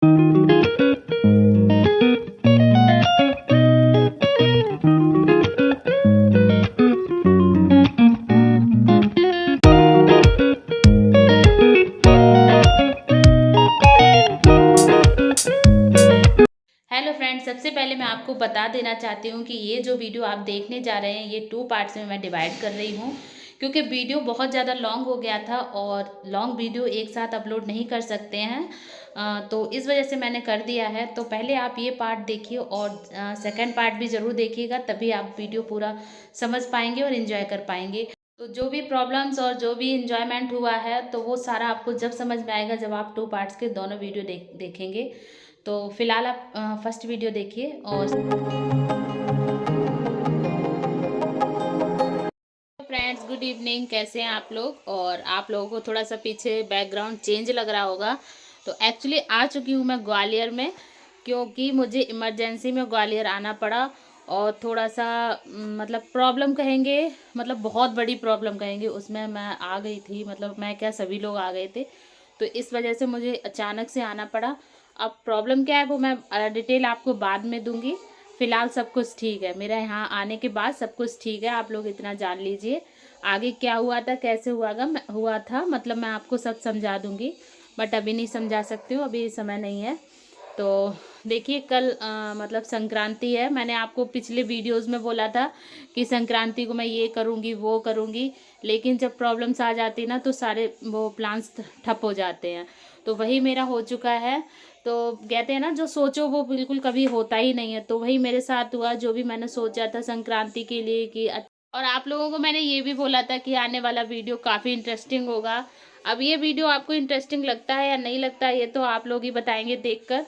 Hello friends, सबसे पहले मैं आपको बता देना चाहती हूँ कि ये जो वीडियो आप देखने जा रहे हैं ये 2 पार्ट्स में मैं डिवाइड कर रही हूँ, क्योंकि वीडियो बहुत ज़्यादा लॉन्ग हो गया था और लॉन्ग वीडियो एक साथ अपलोड नहीं कर सकते हैं। तो इस वजह से मैंने कर दिया है। तो पहले आप ये पार्ट देखिए और सेकंड पार्ट भी ज़रूर देखिएगा, तभी आप वीडियो पूरा समझ पाएंगे और इन्जॉय कर पाएंगे। तो जो भी प्रॉब्लम्स और जो भी इन्जॉयमेंट हुआ है तो वो सारा आपको जब समझ में आएगा, जब आप 2 पार्ट्स के दोनों वीडियो देखेंगे। तो फिलहाल आप फर्स्ट वीडियो देखिए। और फ्रेंड्स, गुड इवनिंग। कैसे हैं आप लोग? और आप लोगों को थोड़ा सा पीछे बैकग्राउंड चेंज लग रहा होगा। तो एक्चुअली आ चुकी हूँ मैं ग्वालियर में, क्योंकि मुझे इमरजेंसी में ग्वालियर आना पड़ा। और थोड़ा सा मतलब प्रॉब्लम कहेंगे, मतलब बहुत बड़ी प्रॉब्लम कहेंगे, उसमें मैं आ गई थी। मतलब मैं क्या, सभी लोग आ गए थे। तो इस वजह से मुझे अचानक से आना पड़ा। अब प्रॉब्लम क्या है वो मैं डिटेल आपको बाद में दूंगी। फ़िलहाल सब कुछ ठीक है, मेरा यहाँ आने के बाद सब कुछ ठीक है। आप लोग इतना जान लीजिए, आगे क्या हुआ था, कैसे हुआ था, मतलब मैं आपको सब समझा दूंगी। बट अभी नहीं समझा सकती हूँ, अभी समय नहीं है। तो देखिए, कल मतलब संक्रांति है। मैंने आपको पिछले वीडियोस में बोला था कि संक्रांति को मैं ये करूँगी वो करूँगी, लेकिन जब प्रॉब्लम्स आ जाती ना तो सारे वो प्लान्स ठप हो जाते हैं। तो वही मेरा हो चुका है। तो कहते हैं ना, जो सोचो वो बिल्कुल कभी होता ही नहीं है। तो वही मेरे साथ हुआ, जो भी मैंने सोचा था संक्रांति के लिए कि और आप लोगों को मैंने ये भी बोला था कि आने वाला वीडियो काफ़ी इंटरेस्टिंग होगा। अब ये वीडियो आपको इंटरेस्टिंग लगता है या नहीं लगता है, ये तो आप लोग ही बताएंगे देखकर।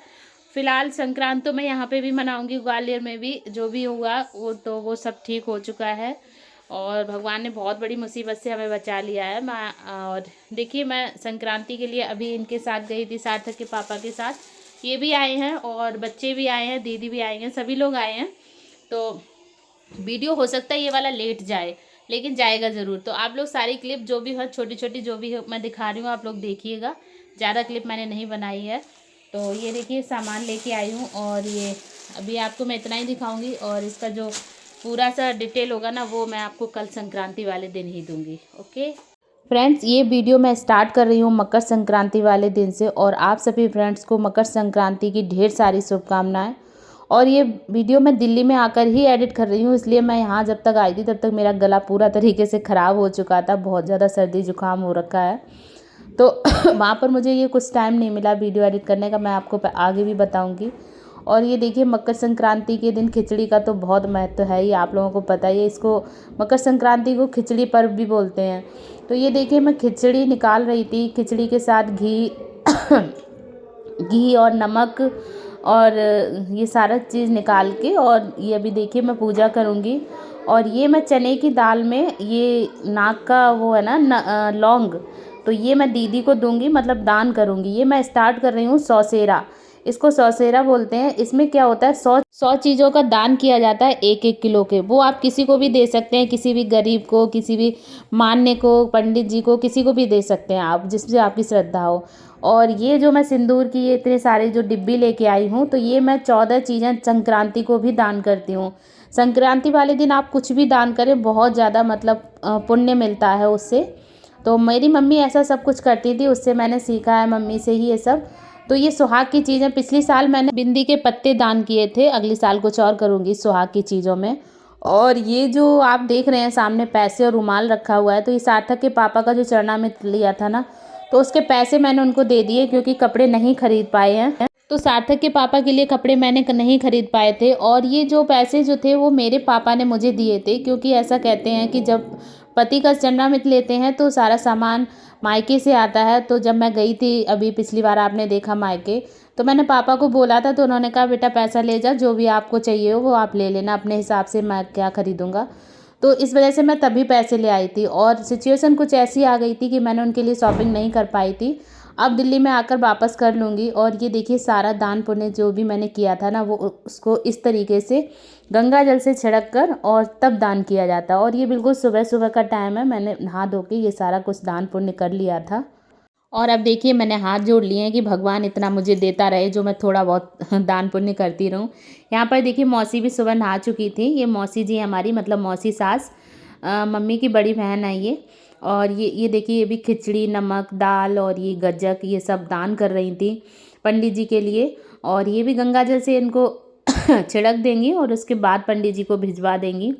फिलहाल संक्रांत तो मैं यहाँ पे भी मनाऊंगी, ग्वालियर में भी जो भी हुआ वो सब ठीक हो चुका है। और भगवान ने बहुत बड़ी मुसीबत से हमें बचा लिया है। मैं और देखिए, मैं संक्रांति के लिए अभी इनके साथ गई थी, सार्थक के पापा के साथ। ये भी आए हैं और बच्चे भी आए हैं, दीदी भी आए हैं, सभी लोग आए हैं। तो वीडियो हो सकता है ये वाला लेट जाए, लेकिन जाएगा ज़रूर। तो आप लोग सारी क्लिप जो भी है, छोटी छोटी जो भी मैं दिखा रही हूँ, आप लोग देखिएगा। ज़्यादा क्लिप मैंने नहीं बनाई है। तो ये देखिए, सामान लेके आई हूँ और ये अभी आपको मैं इतना ही दिखाऊंगी। और इसका जो पूरा सा डिटेल होगा ना, वो मैं आपको कल संक्रांति वाले दिन ही दूंगी। ओके फ्रेंड्स, ये वीडियो मैं स्टार्ट कर रही हूँ मकर संक्रांति वाले दिन से। और आप सभी फ्रेंड्स को मकर संक्रांति की ढेर सारी शुभकामनाएं। और ये वीडियो मैं दिल्ली में आकर ही एडिट कर रही हूँ, इसलिए मैं यहाँ जब तक आई थी तब तक मेरा गला पूरा तरीके से ख़राब हो चुका था, बहुत ज़्यादा सर्दी जुकाम हो रखा है। तो वहाँ पर मुझे ये कुछ टाइम नहीं मिला वीडियो एडिट करने का, मैं आपको आगे भी बताऊँगी। और ये देखिए, मकर संक्रांति के दिन खिचड़ी का तो बहुत महत्व है, ये आप लोगों को पता ही है। इसको मकर संक्रांति को खिचड़ी पर्व भी बोलते हैं। तो ये देखिए, मैं खिचड़ी निकाल रही थी, खिचड़ी के साथ घी घी और नमक और ये सारा चीज़ निकाल के, और ये अभी देखिए मैं पूजा करूँगी। और ये मैं चने की दाल में ये नाक का वो है ना लौंग, तो ये मैं दीदी को दूंगी, मतलब दान करूँगी। ये मैं स्टार्ट कर रही हूँ सौसेरा, इसको सौसेरा बोलते हैं। इसमें क्या होता है, 100 चीज़ों का दान किया जाता है 1-1 किलो के। वो आप किसी को भी दे सकते हैं, किसी भी गरीब को, किसी भी मान्य को, पंडित जी को, किसी को भी दे सकते हैं आप, जिससे आपकी श्रद्धा हो। और ये जो मैं सिंदूर की ये इतने सारे जो डिब्बी लेके आई हूँ, तो ये मैं 14 चीज़ें संक्रांति को भी दान करती हूँ। संक्रांति वाले दिन आप कुछ भी दान करें, बहुत ज़्यादा मतलब पुण्य मिलता है उससे। तो मेरी मम्मी ऐसा सब कुछ करती थी, उससे मैंने सीखा है मम्मी से ही ये सब। तो ये सुहाग की चीज़ें, पिछली साल मैंने बिंदी के पत्ते दान किए थे, अगली साल कुछ और करूँगी सुहाग की चीज़ों में। और ये जो आप देख रहे हैं सामने पैसे और रुमाल रखा हुआ है, तो ये सार्थक के पापा का जो चरणामृत लिया था ना, तो उसके पैसे मैंने उनको दे दिए, क्योंकि कपड़े नहीं खरीद पाए हैं। तो सार्थक के पापा के लिए कपड़े मैंने नहीं खरीद पाए थे। और ये जो पैसे जो थे वो मेरे पापा ने मुझे दिए थे, क्योंकि ऐसा कहते हैं कि जब पति का चरणामृत लेते हैं तो सारा सामान मायके से आता है। तो जब मैं गई थी अभी पिछली बार, आपने देखा मायके, तो मैंने पापा को बोला था, तो उन्होंने कहा बेटा पैसा ले जा, जो भी आपको चाहिए हो वो आप ले लेना, अपने हिसाब से मैं क्या खरीदूंगा। तो इस वजह से मैं तभी पैसे ले आई थी। और सिचुएशन कुछ ऐसी आ गई थी कि मैंने उनके लिए शॉपिंग नहीं कर पाई थी। अब दिल्ली में आकर वापस कर लूँगी। और ये देखिए, सारा दान पुण्य जो भी मैंने किया था ना, वो उसको इस तरीके से गंगा जल से छिड़क कर और तब दान किया जाता है। और ये बिल्कुल सुबह सुबह का टाइम है, मैंने नहा धो के ये सारा कुछ दान पुण्य कर लिया था। और अब देखिए मैंने हाथ जोड़ लिए हैं कि भगवान इतना मुझे देता रहे जो मैं थोड़ा बहुत दान पुण्य करती रहूं। यहाँ पर देखिए मौसी भी सुबह नहा चुकी थी। ये मौसी जी हमारी मतलब मौसी सास, मम्मी की बड़ी बहन है ये। और ये देखिए ये भी खिचड़ी, नमक, दाल और ये गज्जक ये सब दान कर रही थी पंडित जी के लिए। और ये भी गंगा जल से इनको छिड़क देंगी और उसके बाद पंडित जी को भिजवा देंगी।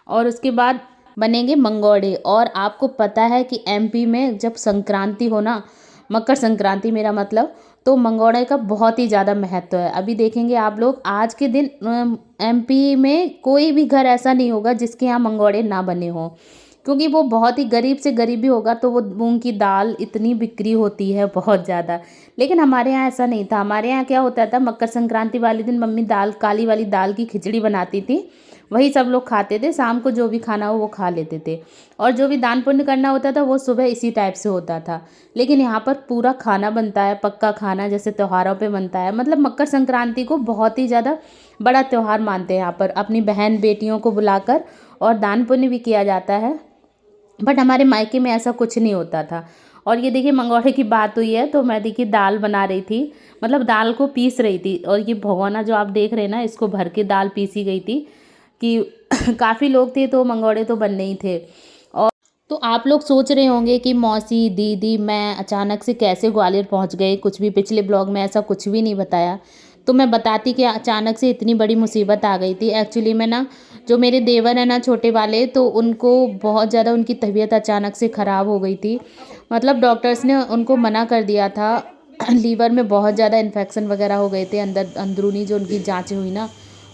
और उसके बाद बनेंगे मंगोड़े। और आपको पता है कि एमपी में जब संक्रांति हो ना, मकर संक्रांति मेरा मतलब, तो मंगोड़े का बहुत ही ज़्यादा महत्व है। अभी देखेंगे आप लोग आज के दिन एमपी में कोई भी घर ऐसा नहीं होगा जिसके यहाँ मंगोड़े ना बने हों, क्योंकि वो बहुत ही गरीब से गरीब भी होगा तो वो मूंग की दाल इतनी बिक्री होती है बहुत ज़्यादा। लेकिन हमारे यहाँ ऐसा नहीं था। हमारे यहाँ क्या होता था, मकर संक्रांति वाले दिन मम्मी दाल, काली वाली दाल की खिचड़ी बनाती थी, वही सब लोग खाते थे। शाम को जो भी खाना हो वो खा लेते थे। और जो भी दान पुण्य करना होता था वो सुबह इसी टाइप से होता था। लेकिन यहाँ पर पूरा खाना बनता है, पक्का खाना जैसे त्योहारों पे बनता है। मतलब मकर संक्रांति को बहुत ही ज़्यादा बड़ा त्यौहार मानते हैं यहाँ पर, अपनी बहन बेटियों को बुलाकर और दान पुण्य भी किया जाता है। बट हमारे मायके में ऐसा कुछ नहीं होता था। और ये देखिए मंगोड़े की बात हुई है तो मैं देखिए दाल बना रही थी, मतलब दाल को पीस रही थी। और ये भगोना जो आप देख रहे हैं ना, इसको भर के दाल पीसी गई थी कि काफ़ी लोग थे तो मंगोड़े तो बनने ही थे। और तो आप लोग सोच रहे होंगे कि मौसी, दीदी, मैं अचानक से कैसे ग्वालियर पहुंच गए, कुछ भी पिछले ब्लॉग में ऐसा कुछ भी नहीं बताया। तो मैं बताती कि अचानक से इतनी बड़ी मुसीबत आ गई थी। एक्चुअली में ना, जो मेरे देवर हैं ना छोटे वाले, तो उनको बहुत ज़्यादा उनकी तबीयत अचानक से ख़राब हो गई थी। मतलब डॉक्टर्स ने उनको मना कर दिया था। लीवर में बहुत ज़्यादा इन्फेक्शन वगैरह हो गए थे, अंदरूनी जो उनकी जाँचें हुई ना,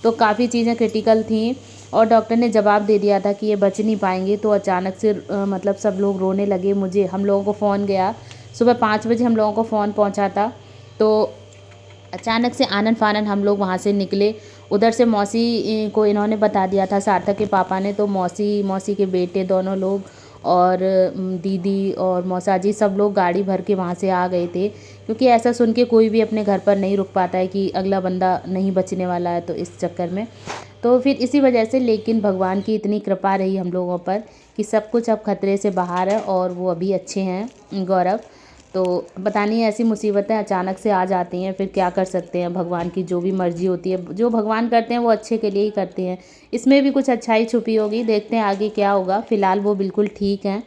तो काफ़ी चीज़ें क्रिटिकल थी। और डॉक्टर ने जवाब दे दिया था कि ये बच नहीं पाएंगे। तो अचानक से मतलब सब लोग रोने लगे। हम लोगों को फ़ोन गया, सुबह 5 बजे हम लोगों को फ़ोन पहुंचा था। तो अचानक से आनन फानन हम लोग वहाँ से निकले। उधर से मौसी को इन्होंने बता दिया था, सार्थक के पापा ने। तो मौसी के बेटे दोनों लोग और दीदी और मौसा जी सब लोग गाड़ी भर के वहाँ से आ गए थे, क्योंकि ऐसा सुन के कोई भी अपने घर पर नहीं रुक पाता है कि अगला बंदा नहीं बचने वाला है, तो इस चक्कर में तो फिर इसी वजह से। लेकिन भगवान की इतनी कृपा रही हम लोगों पर कि सब कुछ अब खतरे से बाहर है और वो अभी अच्छे हैं गौरव। तो पता नहीं ऐसी मुसीबतें अचानक से आ जाती हैं, फिर क्या कर सकते हैं। भगवान की जो भी मर्ज़ी होती है, जो भगवान करते हैं वो अच्छे के लिए ही करते हैं। इसमें भी कुछ अच्छाई छुपी होगी, देखते हैं आगे क्या होगा। फ़िलहाल वो बिल्कुल ठीक हैं।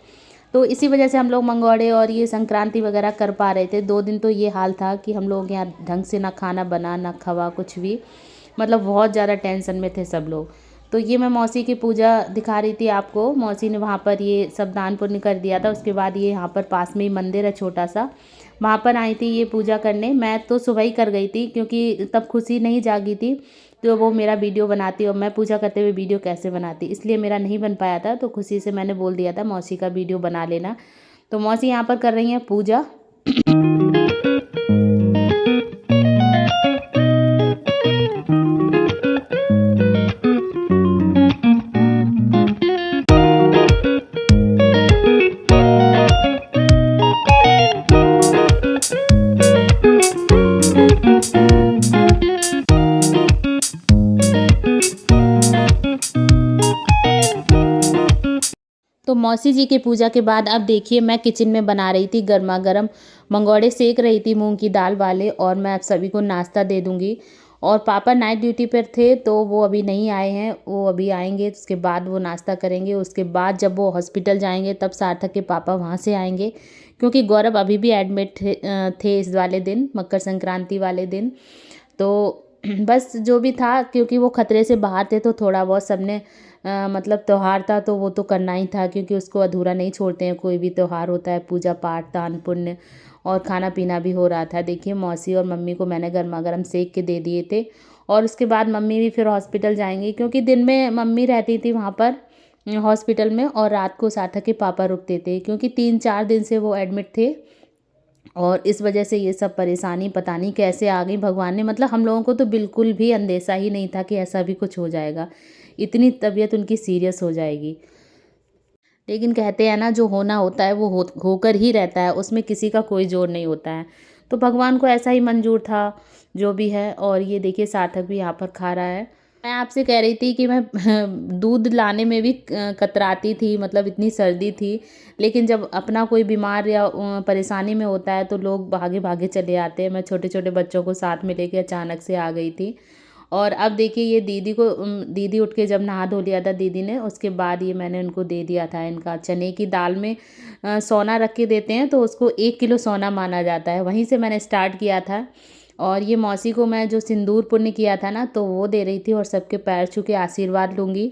तो इसी वजह से हम लोग मंगोड़े और ये संक्रांति वगैरह कर पा रहे थे। 2 दिन तो ये हाल था कि हम लोग यहाँ ढंग से ना खाना बना ना खवा कुछ भी, मतलब बहुत ज़्यादा टेंशन में थे सब लोग। तो ये मैं मौसी की पूजा दिखा रही थी आपको। मौसी ने वहाँ पर ये सब दान पुण्य कर दिया था। उसके बाद ये यहाँ पर पास में ही मंदिर है छोटा सा, वहाँ पर आई थी ये पूजा करने। मैं तो सुबह ही कर गई थी क्योंकि तब खुशी नहीं जागी थी, तो वो मेरा वीडियो बनाती और मैं पूजा करते हुए वीडियो कैसे बनाती, इसलिए मेरा नहीं बन पाया था। तो खुशी से मैंने बोल दिया था मौसी का वीडियो बना लेना। तो मौसी यहाँ पर कर रही हैं पूजा। तो मौसी जी के पूजा के बाद अब देखिए मैं किचन में बना रही थी गर्मा गर्म मंगोड़े, सेक रही थी मूंग की दाल वाले, और मैं अब सभी को नाश्ता दे दूंगी। और पापा नाइट ड्यूटी पर थे तो वो अभी नहीं आए हैं, वो अभी आएंगे उसके बाद वो नाश्ता करेंगे। उसके बाद जब वो हॉस्पिटल जाएंगे तब सार्थक के पापा वहाँ से आएंगे, क्योंकि गौरव अभी भी एडमिट थे इस वाले दिन, मकर संक्रांति वाले दिन। तो बस जो भी था, क्योंकि वो खतरे से बाहर थे तो थोड़ा बहुत सबने मतलब त्यौहार था तो वो तो करना ही था, क्योंकि उसको अधूरा नहीं छोड़ते हैं। कोई भी त्यौहार होता है, पूजा पाठ, दान पुण्य और खाना पीना भी हो रहा था। देखिए मौसी और मम्मी को मैंने गर्मा गर्म सेक के दे दिए थे। और उसके बाद मम्मी भी फिर हॉस्पिटल जाएंगी, क्योंकि दिन में मम्मी रहती थी वहाँ पर हॉस्पिटल में और रात को सार्थक के पापा रुकते थे, क्योंकि 3-4 दिन से वो एडमिट थे। और इस वजह से ये सब परेशानी पता नहीं कैसे आ गई भगवान ने। मतलब हम लोगों को तो बिल्कुल भी अंदेशा ही नहीं था कि ऐसा भी कुछ हो जाएगा, इतनी तबीयत उनकी सीरियस हो जाएगी। लेकिन कहते हैं ना, जो होना होता है वो होकर ही रहता है, उसमें किसी का कोई जोर नहीं होता है। तो भगवान को ऐसा ही मंजूर था जो भी है। और ये देखिए सार्थक भी यहाँ पर खा रहा है। मैं आपसे कह रही थी कि मैं दूध लाने में भी कतराती थी, मतलब इतनी सर्दी थी। लेकिन जब अपना कोई बीमार या परेशानी में होता है तो लोग भागे भागे चले आते हैं। मैं छोटे छोटे बच्चों को साथ में लेके अचानक से आ गई थी। और अब देखिए ये दीदी उठ के जब नहा धो लिया था दीदी ने, उसके बाद ये मैंने उनको दे दिया था। इनका चने की दाल में सोना रख के देते हैं तो उसको 1 किलो सोना माना जाता है, वहीं से मैंने स्टार्ट किया था। और ये मौसी को मैं जो सिंदूर पुण्य किया था ना, तो वो दे रही थी और सबके पैर छू के आशीर्वाद लूँगी।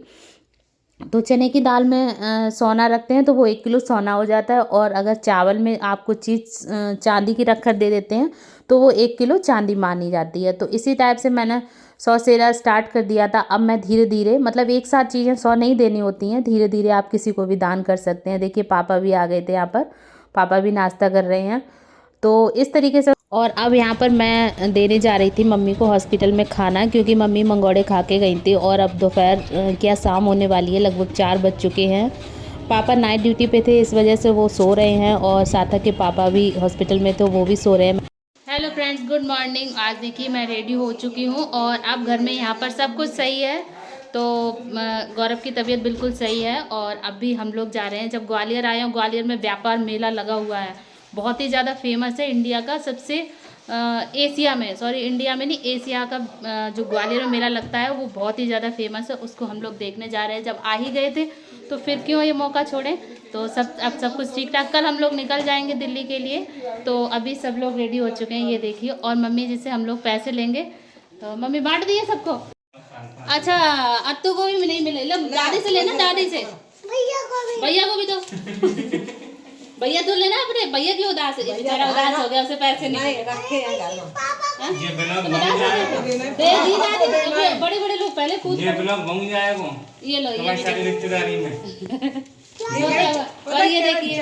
तो चने की दाल में सोना रखते हैं तो वो 1 किलो सोना हो जाता है। और अगर चावल में आप कुछ चीज़ चांदी की रख कर दे देते हैं तो वो 1 किलो चांदी मानी जाती है। तो इसी टाइप से मैंने 100 सेरा स्टार्ट कर दिया था। अब मैं धीरे धीरे, मतलब एक साथ चीज़ें 100 नहीं देनी होती हैं, धीरे धीरे आप किसी को भी दान कर सकते हैं। देखिए पापा भी आ गए थे यहाँ पर, पापा भी नाश्ता कर रहे हैं। तो इस तरीके से। और अब यहाँ पर मैं देने जा रही थी मम्मी को हॉस्पिटल में खाना, क्योंकि मम्मी मंगोड़े खा के गई थी। और अब दोपहर क्या शाम होने वाली है, लगभग 4 बज चुके हैं। पापा नाइट ड्यूटी पे थे, इस वजह से वो सो रहे हैं। और साथक के पापा भी हॉस्पिटल में, तो वो भी सो रहे हैं। Hello friends, good morning. आज देखिए मैं रेडी हो चुकी हूँ और अब घर में यहाँ पर सब कुछ सही है। तो गौरव की तबीयत बिल्कुल सही है। और अब भी हम लोग जा रहे हैं। जब ग्वालियर आए हैं, ग्वालियर में व्यापार मेला लगा हुआ है, बहुत ही ज़्यादा फेमस है। इंडिया का सबसे एशिया में, सॉरी इंडिया में नहीं, एशिया का जो ग्वालियर में मेला लगता है वो बहुत ही ज़्यादा फेमस है। उसको हम लोग देखने जा रहे हैं। जब आ ही गए थे तो फिर क्यों ये मौका छोड़ें। तो अब सब कुछ ठीक ठाक। कल हम लोग निकल जाएंगे दिल्ली के लिए। तो अभी सब लोग रेडी हो चुके हैं, ये देखिए। और मम्मी जिससे हम लोग पैसे लेंगे, तो मम्मी बांट दिए सबको। अच्छा, अत्तू को भी नहीं मिले, लो दादी से लेना, दादी से। भैया को भी दो। भैया तो लेना अपने भैया की उदास है, बेचारा उदास हो गया, उसे पैसे नहीं रखे हैं घर में। ये ब्लॉग दे दी दादी, बड़े बड़े लोग पहले पूछ, ये ब्लॉग बन जाएगा। ये लो, ये सारी रिश्तेदारी में। और ये देखिए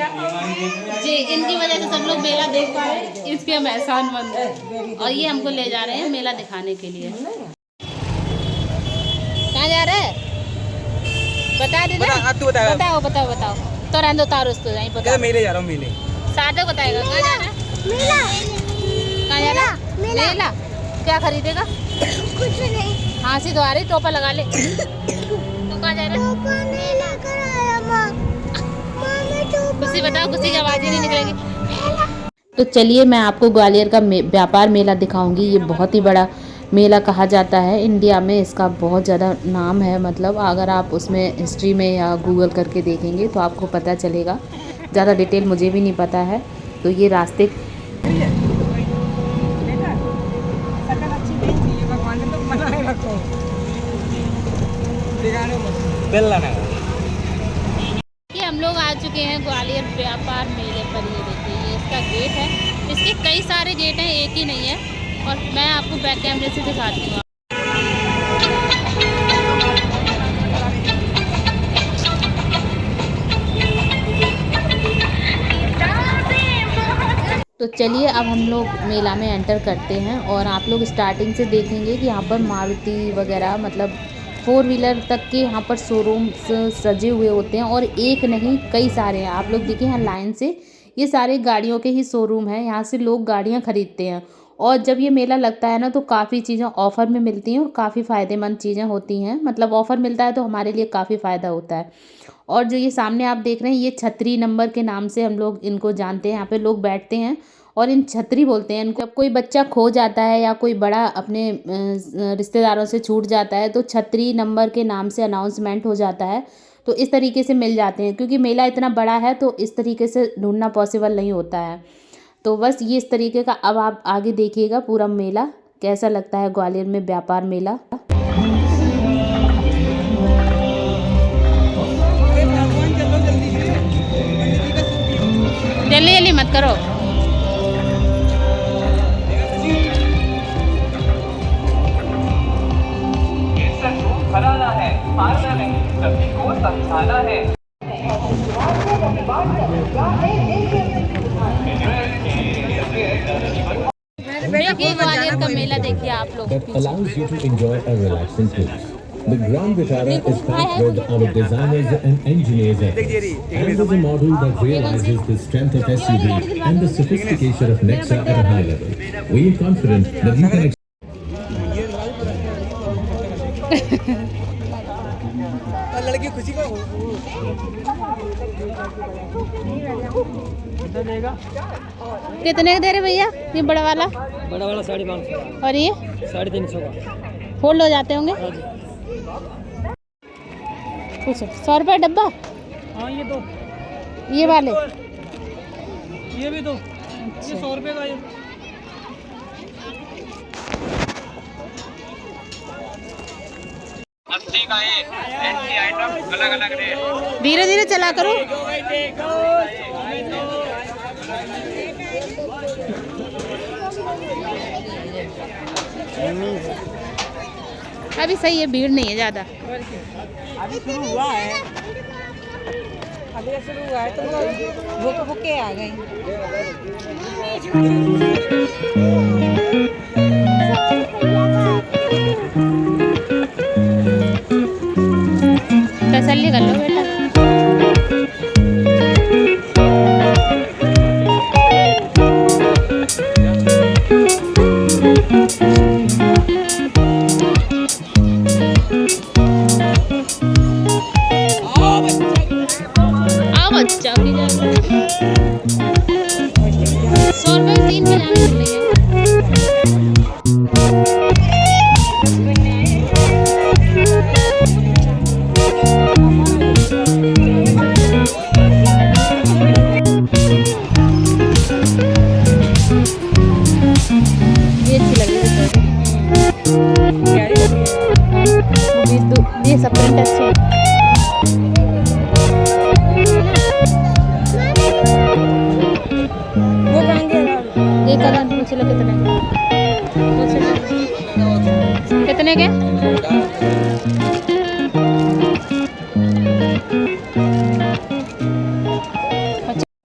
जी, इनकी वजह से सब लोग मेला देख पा रहे हैं, इसके हम एहसानमंद हैं। और ये हमको ले जा रहे हैं मेला दिखाने के लिए। कहाँ जा रहे हैं बता दे, बताओ बताओ बताओ। तो रहने दो, तार उसको यहीं पर। मेले जा रहा हूँ, मेले। सार्थक बताएगा कहाँ जाना है। मेला। कहाँ जाना है? मेला। क्या खरीदेगा? कुछ नहीं। हाँसी तो आ रही, टोपा लगा ले। तो कहाँ जा रहा है? टोपा नहीं लेकर आया माँ। खुशी बताओ, खुशी की आवाज़ ही नहीं निकलेगी। तो चलिए मैं आपको ग्वालियर का व्यापार मेला दिखाऊंगी। ये बहुत ही बड़ा मेला कहा जाता है इंडिया में, इसका बहुत ज़्यादा नाम है। मतलब अगर आप उसमें हिस्ट्री में या गूगल करके देखेंगे तो आपको पता चलेगा। ज़्यादा डिटेल मुझे भी नहीं पता है। तो ये रास्ते ये हम लोग आ चुके हैं ग्वालियर व्यापार मेले पर। ये देखिए, ये इसका गेट है। इसके कई सारे गेट हैं, एक ही नहीं है। और मैं आपको बैक कैमरे से दिखाती हूँ। तो चलिए अब हम लोग मेला में एंटर करते हैं। और आप लोग स्टार्टिंग से देखेंगे कि यहाँ पर मारुति वगैरह, मतलब 4 व्हीलर तक के यहाँ पर शोरूम्स सजे हुए होते हैं। और एक नहीं, कई सारे हैं। आप लोग देखिए यहाँ लाइन से, ये सारे गाड़ियों के ही शोरूम हैं। यहाँ से लोग गाड़ियाँ खरीदते हैं। और जब ये मेला लगता है ना, तो काफ़ी चीज़ें ऑफ़र में मिलती हैं और काफ़ी फ़ायदेमंद चीज़ें होती हैं। मतलब ऑफ़र मिलता है तो हमारे लिए काफ़ी फ़ायदा होता है। और जो ये सामने आप देख रहे हैं, ये छतरी नंबर के नाम से हम लोग इनको जानते हैं। यहाँ पे लोग बैठते हैं और इन छतरी बोलते हैं इनको। जब कोई बच्चा खो जाता है या कोई बड़ा अपने रिश्तेदारों से छूट जाता है, तो छतरी नंबर के नाम से अनाउंसमेंट हो जाता है। तो इस तरीके से मिल जाते हैं, क्योंकि मेला इतना बड़ा है तो इस तरीके से ढूंढना पॉसिबल नहीं होता है। तो बस ये इस तरीके का। अब आप आगे देखिएगा पूरा मेला कैसा लगता है, ग्वालियर में व्यापार मेला। जल्दी जल्दी मत करो। हराना है, हारना नहीं, सभी को समझाना है। देखिए ग्वालियर का मेला, देखिए आप लोग। The Grand Vitara is packed with our designers and engineers efforts, and is a model that realizes the strength of SUV and the sophistication of Nexa at a high level. We are confident that you can लड़की खुशी को कितने के दे रहे भैया ये बड़ा वाला? 550 और ये 350 का। फोल्ड हो जाते होंगे कुछ 100 रुपये डब्बा। हाँ ये दो, ये वाले ये भी दो, ये 100 रुपये का ये। धीरे धीरे चला करो। अभी सही है, भीड़ नहीं है ज़्यादा। अभी शुरू हुआ है, तो भूखे आ गई। तसल्ली कर लो बेटा। आओ बच्चा की जान 100 रुपये में 3 बजाने मिल रही है। ये अच्छी लग रही है। ये सब प्रिंट अच्छे हैं। ये कलर पूछ लो कितने के?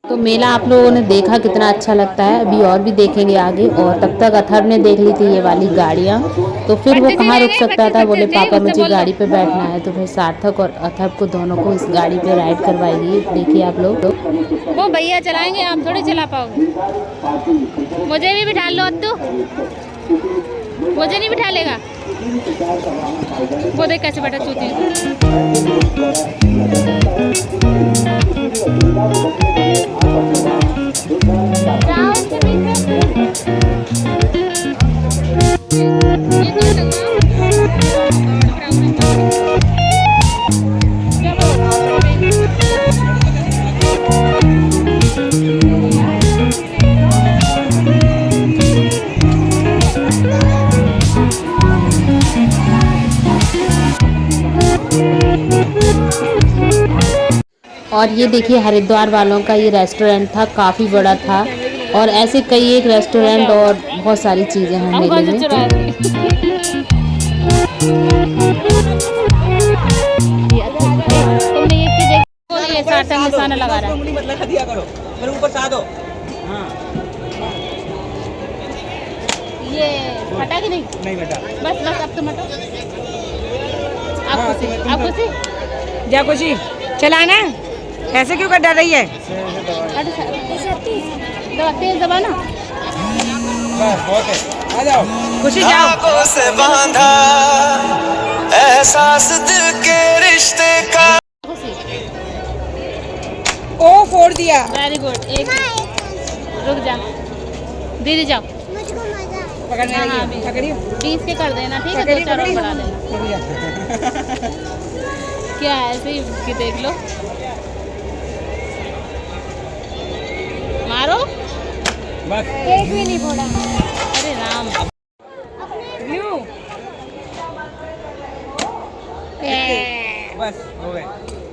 तो मेला आप लोगों ने देखा कितना अच्छा लगता है। अभी और भी देखेंगे आगे। और तब तक अथर्व ने देख ली थी ये वाली गाड़ियाँ। तो फिर वो कहाँ रुक सकता था, बोले पापा मुझे गाड़ी पे बैठना है। तो फिर सार्थक और अथर्व को दोनों को इस गाड़ी पे राइड करवाएगी। देखिए आप लोग। वो भैया चलाएंगे, आप थोड़ी चला पाओगे। मुझे भी बिठा लो अत्तू। मुझे नहीं बिठा लेगा। वो देख कैसे बैठा चूती। और ये देखिए हरिद्वार वालों का ये रेस्टोरेंट था, काफ़ी बड़ा था। और ऐसे कई एक रेस्टोरेंट और बहुत सारी चीज़ें हैं मेले में। तुमने ये चीज़ देखी, ये सार्थक निशाना लगा रहा है। मतलब दिया करो, मेरे ऊपर सा दो। हाँ ये फटा कि नहीं? नहीं बेटा, बस बस अब तुम हटो। आप खुशी जा खुशी चलाना। ऐसे क्यों कर डर रही है? तेज दबा ना। बस बहुत है, आ जाओ। खुशी जाओ। धागों से बांधा एहसास दिल के रिश्ते का। ओ फोड़ दिया। Very good. एक रुक जा दीदी, जाओ पकड़ने हाँ, लगी। पकड़ियो। 20 के कर देना, ठीक है? 2-4 और बढ़ा देना। क्या है ऐसे ही कि देख लो। मारो। बस एक भी नहीं फोड़ा। अरे राम। बस हो गए।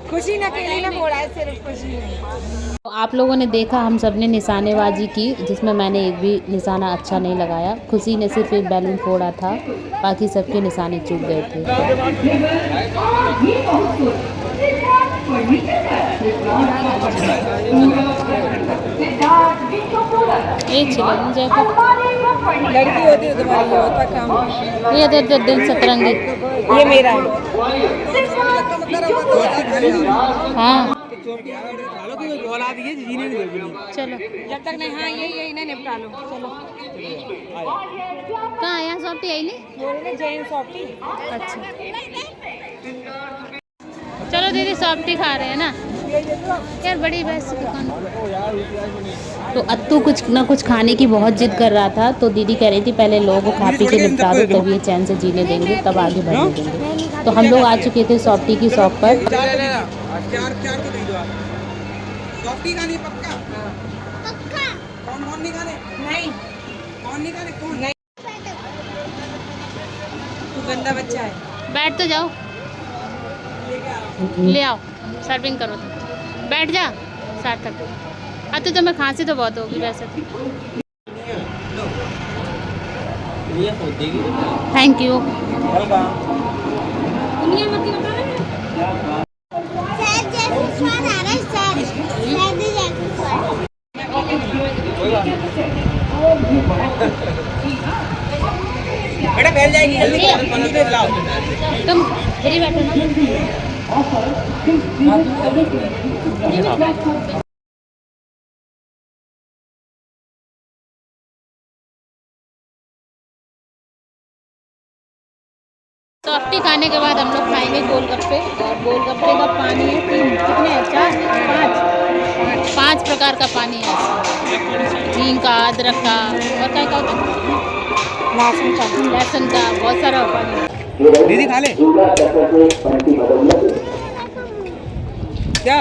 खुशी ना केली ना फोड़ा है, सिर्फ खुशी ने। तो आप लोगों ने देखा हम सब ने निशानेबाजी की, जिसमें मैंने एक भी निशाना अच्छा नहीं लगाया। खुशी ने सिर्फ एक बैलून फोड़ा था, बाकी सबके निशाने चूक गए थे। एक छिल जयपुर लड़की होती है तुम्हारी, ये होता काम। ये दे दिल सतरंगी। ये मेरा है। हाँ औलाद ये जीने नहीं देगी। चलो जब तक नहीं, हाँ यही नहीं निपटा लो। चलो कहाँ है यहाँ सॉफ्टी आई नहीं? बोल रहे जैन सॉफ्टी। अच्छा चलो दीदी सॉफ्टी खा रहे हैं ना यार, बड़ी भैंस की दुकान। तो अत्तू कुछ ना कुछ खाने की बहुत जिद कर रहा था, तो दीदी कह रही थी पहले लोगों को खा पी के निपटा दो, तब ये चैन से जीने देंगे, तब आगे बढ़ने देंगे। तो हम लोग आ चुके थे सॉफ्टी की शॉप पर। चार तो दे दो आप। सॉफ्टी खानी पक्का? पक्का। कौन नहीं खाने? नहीं, कौन नहीं खाने? कौन? नहीं। तू गंदा बच्चा है। बैठ तो जाओ, ले आओ सर्विंग करो तो। बैठ जा सार्थक। अत्तू तुम्हें खांसी तो बहुत होगी वैसे तो। Thank you. बेटा फैल जाएगी जल्दी, पन्नू दे लाओ। तुम फ्री बैठो ना। सॉफ्टी खाने के बाद हम लोग खाएंगे गोलगप्पे, और गोलगप्पे का पानी है कितने हैं? 4 5 प्रकार का पानी है। हींग का, अदरक का, और क्या होता है? लहसुन का, बहुत सारा पानी है। दीदी खा ले क्या?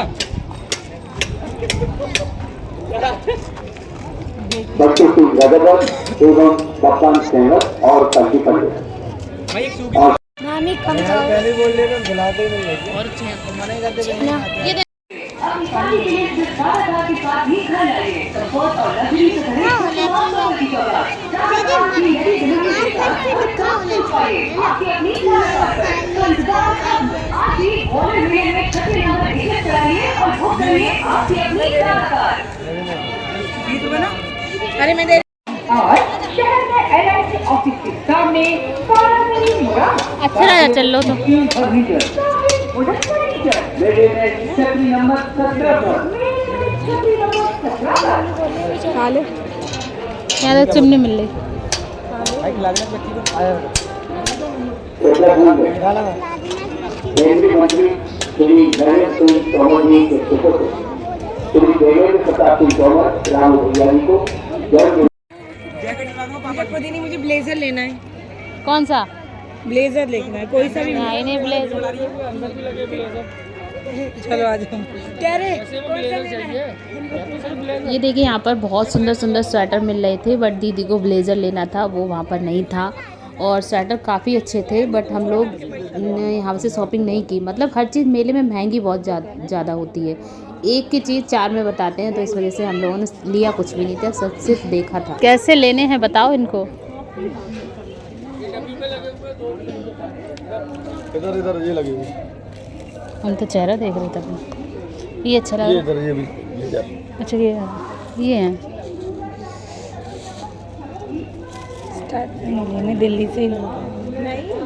बच्चों की रगड़ एवं पकवान सेवन और सब्जी पकड़े। भाई एक सूखी पहले बोल रहे थे बुलाते ही नहीं और मना ही करते ये दे- अरे मैं दे अच्छा राजा चल लो तो। खा ले। यहाँ तो चिमनी मिल रही। केंद्रीय मंत्री श्री नरेंद्र सिंह तोमर जी के सुपुत्र श्री देवेंद्र प्रताप सिंह तोमर राम भैया जी को जय खुद ही नहीं, मुझे ब्लेजर लेना है। कौन सा? ब्लेजर लेना है, कोई सा भी। नहीं नहीं ब्लेजर। चलो आ जाओ। कह रहे ये देखिए यहाँ पर बहुत सुंदर सुंदर स्वेटर मिल रहे थे, बट दीदी को ब्लेज़र लेना था, वो वहाँ पर नहीं था। और स्वेटर काफ़ी अच्छे थे, बट हम लोग ने यहाँ से शॉपिंग नहीं की। मतलब हर चीज़ मेले में महंगी बहुत ज़्यादा होती है, एक की चीज़ 4 में बताते हैं, तो इस वजह से हम लोगों ने लिया कुछ भी नहीं था, सब सिर्फ देखा था। कैसे लेने हैं बताओ इनको। इधर ये लगी हुई हम तो चेहरा देख रहे थे अपना। ये अच्छा लगा। इधर ये भी अच्छा ये है। मैं दिल्ली से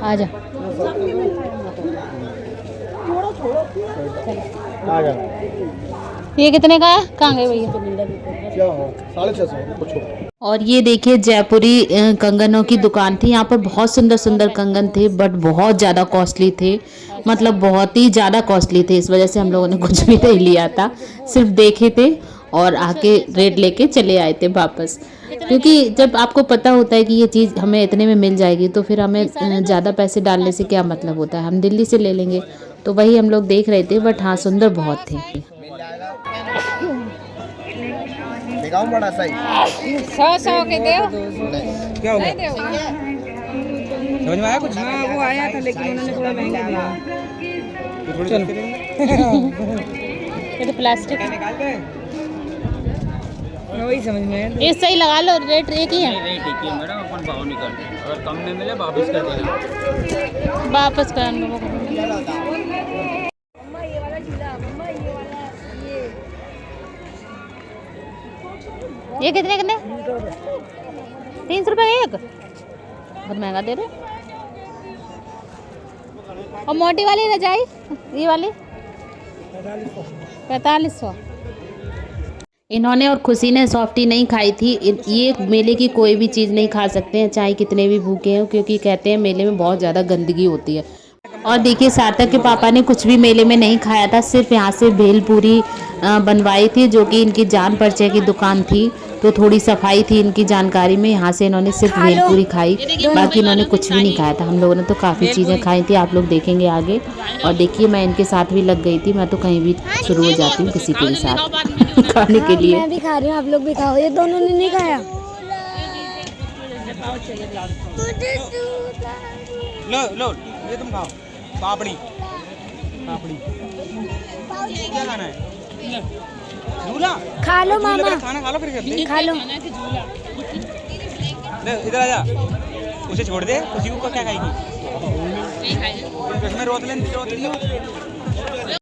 आ जा। आ जा ये कितने का है? कहाँ गए भैया? क्या हो 650 कुछ हो। और ये देखिए जयपुरी कंगनों की दुकान थी। यहाँ पर बहुत सुंदर सुंदर कंगन थे, बट बहुत ज़्यादा कॉस्टली थे, मतलब बहुत ही ज़्यादा कॉस्टली थे। इस वजह से हम लोगों ने कुछ भी नहीं लिया था, सिर्फ देखे थे और आके रेट लेके चले आए थे वापस। क्योंकि जब आपको पता होता है कि ये चीज़ हमें इतने में मिल जाएगी, तो फिर हमें ज़्यादा पैसे डालने से क्या मतलब होता है, हम दिल्ली से ले लेंगे। तो वही हम लोग देख रहे थे, बट हाँ सुंदर बहुत थे। बड़ा सही 100 के दो। क्या हो गया? समझ में आया कुछ? हाँ वो आया था, लेकिन उन्होंने थोड़ा महंगा दिया। ये तो प्लास्टिक निकालते हैं। वही समझ में आया। ये सही लगा लो, रेट एक ही है। नहीं ठीक है मैडम, अपन भाव नहीं करते, अगर कम में मिले वापस कर देना। वापस कर लो। ये कितने 300 रुपये एक? बहुत महंगा दे रहे। और मोटी वाली रजाई ये वाली 4500। इन्होंने और खुशी ने सॉफ्टी नहीं खाई थी। ये मेले की कोई भी चीज़ नहीं खा सकते हैं, चाहे कितने भी भूखे हों, क्योंकि कहते हैं मेले में बहुत ज़्यादा गंदगी होती है। और देखिए सार्थक के पापा ने कुछ भी मेले में नहीं खाया था, सिर्फ यहाँ से भेलपूरी बनवाई थी, जो कि इनकी जान परिचय की दुकान थी, तो थोड़ी सफाई थी इनकी जानकारी में, यहाँ से इन्होंने सिर्फ भेलपूरी खाई, बाकी इन्होंने कुछ भी नहीं खाया था। हम लोगों ने तो काफ़ी चीज़ें खाई थी, आप लोग देखेंगे आगे। और देखिए मैं इनके साथ भी लग गई थी, मैं तो कहीं भी शुरू हो जाती हूँ किसी के भी साथ खाने के लिए। मैं भी खा रही हूँ, आप लोग भी खाओ। ये दोनों ने नहीं खाया। लो लो ये तुम खाओ। पापड़ी पापड़ी क्या खाना है? झूला खा लो झूले मामा, पे खाना खा लो फिर करते। खा लो। ले इधर आजा, उसे छोड़ दे, उसी को क्या खाएगी? इसमें रोत ले, रोत लियो।